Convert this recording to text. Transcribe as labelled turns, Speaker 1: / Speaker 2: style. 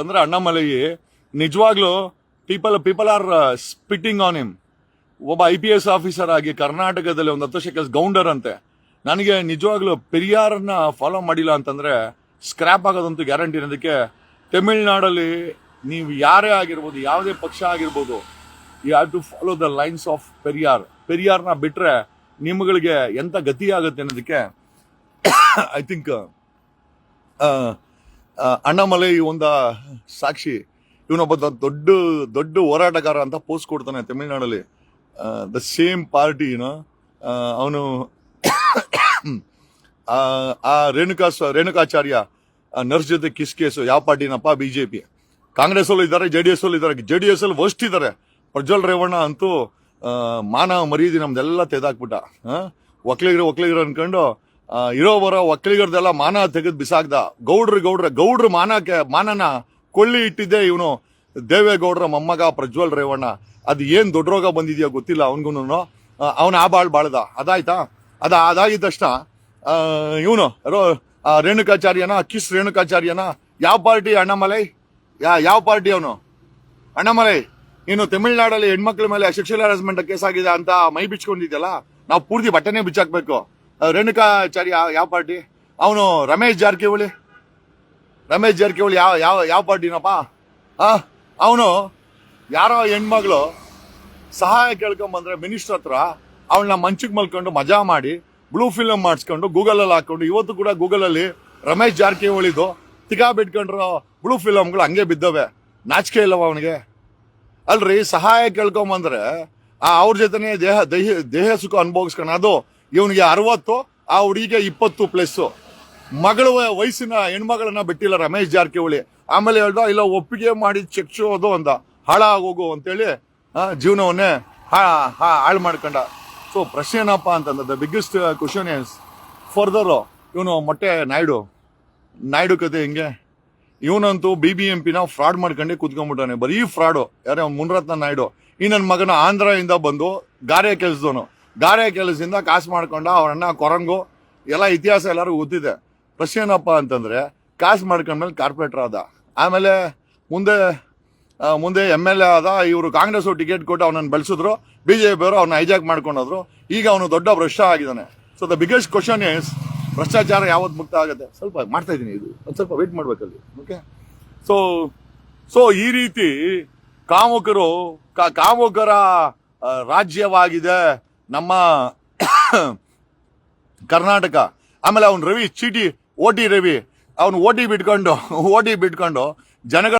Speaker 1: ಅಂದ್ರೆ ಅಣ್ಣಾಮಲೈ ನಿಜವಾಗ್ಲೂ people are spitting on him. ಒಬ್ಬ IPS ಆಫೀಸರ್ ಆಗಿ ಕರ್ನಾಟಕದಲ್ಲಿ ಒಂದು 10 ವರ್ಷ ಕೆಲಸ ಗೌಂಡರ್ ಅಂತೆ. ನನಗೆ ನಿಜವಾಗ್ಲೂ ಪೆರಿಯಾರನ್ನ ಫಾಲೋ ಮಾಡಿಲ್ಲ ಅಂತಂದ್ರೆ ಸ್ಕ್ರಾಪ್ ಆಗೋದಂತೂ ಗ್ಯಾರಂಟಿ. ಅನ್ನೋದಕ್ಕೆ ತಮಿಳ್ನಾಡಲ್ಲಿ ನೀವು ಯಾರೇ ಆಗಿರ್ಬೋದು, ಯಾವುದೇ ಪಕ್ಷ ಆಗಿರ್ಬೋದು, you have to follow the lines of ಪೆರಿಯಾರ್ನ ಬಿಟ್ರೆ ನಿಮ್ಗಳಿಗೆ ಎಂತ ಗತಿ ಆಗುತ್ತೆ ಅನ್ನೋದಕ್ಕೆ ಐ ಥಿಂಕ್ ಅಣ್ಣಾಮಲೈ ಒಂದು ಸಾಕ್ಷಿ. ಇವನೊಬ್ಬ ದೊಡ್ಡ ಹೋರಾಟಗಾರ ಅಂತ ಪೋಸ್ಟ್ ಕೊಡ್ತಾನೆ ತಮಿಳ್ನಾಡಲ್ಲಿ. ದ ಸೇಮ್ ಪಾರ್ಟಿ ಅವನು ಆ ರೇಣುಕಾಚಾರ್ಯ ನರ್ಸ್ ಜೊತೆ ಕಿಸ್ ಕೇಸು ಯಾವ ಪಾರ್ಟಿನಪ್ಪ? BJP. ಕಾಂಗ್ರೆಸ್ ಅಲ್ಲೂ ಇದ್ದಾರೆ, JDS ಅಲ್ಲೂ ಇದ್ದಾರೆ. JDS ಅಲ್ಲಿ ವರ್ಸ್ಟ್ ಇದ್ದಾರೆ. ಪ್ರಜ್ವಲ್ ರೇವಣ್ಣ ಅಂತೂ ಮಾನ ಮರ್ಯಾದೆ ನಮ್ದೆಲ್ಲ ತೆಗೆದಾಕ್ಬಿಟ್ಟ. ಒಕ್ಲಿಗರು ಅನ್ಕೊಂಡು ಇರೋ ಬರೋ ಒಕ್ಕಲಿಗರದೆಲ್ಲ ಮಾನ ತೆಗೆದು ಬಿಸಾಕ್ದ. ಗೌಡ್ರ ಮಾನನ ಕೊಳ್ಳಿ ಇಟ್ಟಿದ್ದೆ ಇವನು ದೇವೇಗೌಡರ ಮೊಮ್ಮಗ ಪ್ರಜ್ವಲ್ ರೇವಣ್ಣ. ಅದು ಏನ್ ದೊಡ್ಡ ರೋಗ ಬಂದಿದ್ಯಾ ಗೊತ್ತಿಲ್ಲ ಅವನ್ಗೂನು. ಅವನ ಆ ಬಾಳ್ದ ಅದಾಯ್ತಾ? ಅದಾಗಿದ ತಕ್ಷಣ ಇವನು ರೇಣುಕಾಚಾರ್ಯನ ರೇಣುಕಾಚಾರ್ಯನ ಯಾವ ಪಾರ್ಟಿ ಅಣ್ಣಾಮಲೈ? ಯಾವ ಪಾರ್ಟಿ ಅವನು ಅಣ್ಣಾಮಲೈ? ನೀನು ತಮಿಳ್ನಾಡಲ್ಲಿ ಹೆಣ್ಮಕ್ಳ ಮೇಲೆ ಸೆಕ್ಷುವಲ್ ಹರಾಸ್ಮೆಂಟ್ ಕೇಸ್ ಆಗಿದೆ ಅಂತ ಮೈ ಬಿಚ್ಕೊಂಡಿದ್ಯಲ್ಲ, ನಾವು ಪೂರ್ತಿ ಬಟ್ಟೆನೇ ಬಿಚ್ಚಾಕ್ಬೇಕು. ರೇಣುಕಾಚಾರ್ಯ ಯಾವ ಪಾರ್ಟಿ? ಅವನು ರಮೇಶ್ ಜಾರಕಿಹೊಳಿ ಯಾವ ಪಾರ್ಟಿನಪ್ಪ? ಅವನು ಯಾರೋ ಹೆಣ್ಮಗಳು ಸಹಾಯ ಕೇಳ್ಕೊಂಬಂದ್ರೆ ಮಿನಿಸ್ಟರ್ ಹತ್ರ ಅವಳನ್ನ ಮಂಚಕ್ಕೆ ಮಲ್ಕೊಂಡು ಮಜಾ ಮಾಡಿ ಬ್ಲೂ ಫಿಲ್ಮ್ ಮಾಡಿಸ್ಕೊಂಡು ಗೂಗಲಲ್ಲಿ ಹಾಕೊಂಡು, ಇವತ್ತು ಕೂಡ ಗೂಗಲಲ್ಲಿ ರಮೇಶ್ ಜಾರಕಿಹೊಳಿದು ತಿಗಾ ಬಿಟ್ಕೊಂಡ್ರು ಬ್ಲೂ ಫಿಲಮ್ಗಳು ಹಂಗೆ ಬಿದ್ದವೆ. ನಾಚಿಕೆ ಇಲ್ಲವ ಅವನಿಗೆ? ಅಲ್ರಿ, ಸಹಾಯ ಕೇಳ್ಕೊಂಬಂದ್ರೆ ಅವ್ರ ಜೊತೆನೆ ದೇಹ ಸುಖ ಅನುಭವಿಸ್ಕೊಂಡು, ಅದು ಇವನಿಗೆ 60, ಆ ಹುಡುಗಿಗೆ 20+. ಮಗಳು ವಯಸ್ಸಿನ ಹೆಣ್ಮಗಳನ್ನ ಬಿಟ್ಟಿಲ್ಲ ರಮೇಶ್ ಜಾರಕಿಹೊಳಿ. ಆಮೇಲೆ ಹೇಳ್ದ ಇಲ್ಲ ಒಪ್ಪಿಗೆ ಮಾಡಿ ಚೆಕ್ಸೋದು ಅಂದ. ಹಾಳಾಗೋಗು ಅಂತೇಳಿ ಜೀವನವನ್ನೇ ಹಾಳು ಮಾಡ್ಕೊಂಡ. ಸೊ ಪ್ರಶ್ನೆ ಏನಪ್ಪ ಅಂತಂದ್ರೆ the biggest question is further ಇವನು ಮೊಟ್ಟೆ ನಾಯ್ಡು ಕತೆ ಹಿಂಗೆ. ಇವನಂತೂ BBMPನ ಫ್ರಾಡ್ ಮಾಡ್ಕೊಂಡೆ ಕೂತ್ಕೊಂಡ್ಬಿಟ್ಟಾನೆ. ಬರೀ ಫ್ರಾಡು. ಯಾರೇ ಮುನ್ರತ್ನ ನಾಯ್ಡು. ಈ ನನ್ನ ಮಗನ ಆಂಧ್ರದಿಂದ ಬಂದು ಗಾರೆ ಕೆಲಸದಿಂದ ಕಾಸು ಮಾಡ್ಕೊಂಡ. ಅವರನ್ನ ಕೊರಂಗು ಎಲ್ಲ ಇತಿಹಾಸ ಎಲ್ಲರಿಗೂ ಗೊತ್ತಿದೆ. ಪ್ರಶ್ನೆ ಏನಪ್ಪ ಅಂತಂದ್ರೆ ಕಾಸು ಮಾಡ್ಕೊಂಡ್ಮೇಲೆ ಕಾರ್ಪೊರೇಟರ್ ಆದ. ಆಮೇಲೆ ಮುಂದೆ MLA ಆದ. ಇವರು ಕಾಂಗ್ರೆಸ್ ಟಿಕೆಟ್ ಕೊಟ್ಟು ಅವನನ್ನು ಬೆಳೆಸಿದ್ರು. BJP ಅವರು ಅವನ್ನ ಹೈಜಾಕ್ ಮಾಡ್ಕೊಂಡ್ರು. ಈಗ ಅವನು ದೊಡ್ಡ ಭ್ರಷ್ಟ ಆಗಿದ್ದಾನೆ. So the biggest question is ಭ್ರಷ್ಟಾಚಾರ ಯಾವತ್ತು ಮುಕ್ತ ಆಗುತ್ತೆ? ಸ್ವಲ್ಪ ಮಾಡ್ತಾ ಇದ್ದೀನಿ, ಇದು ಒಂದು ಸ್ವಲ್ಪ ವೇಟ್ ಮಾಡ್ಬೇಕಲ್ಲಿ. ಓಕೆ. ಸೊ ಈ ರೀತಿ ಕಾಮುಕರ ರಾಜ್ಯವಾಗಿದೆ ನಮ್ಮ ಕರ್ನಾಟಕ. ಆಮೇಲೆ ಅವನು ರವಿ ಚೀಟಿ OT ರವಿ ಅವನು ಓಟಿ ಬಿಟ್ಕೊಂಡು ಜನಗಳ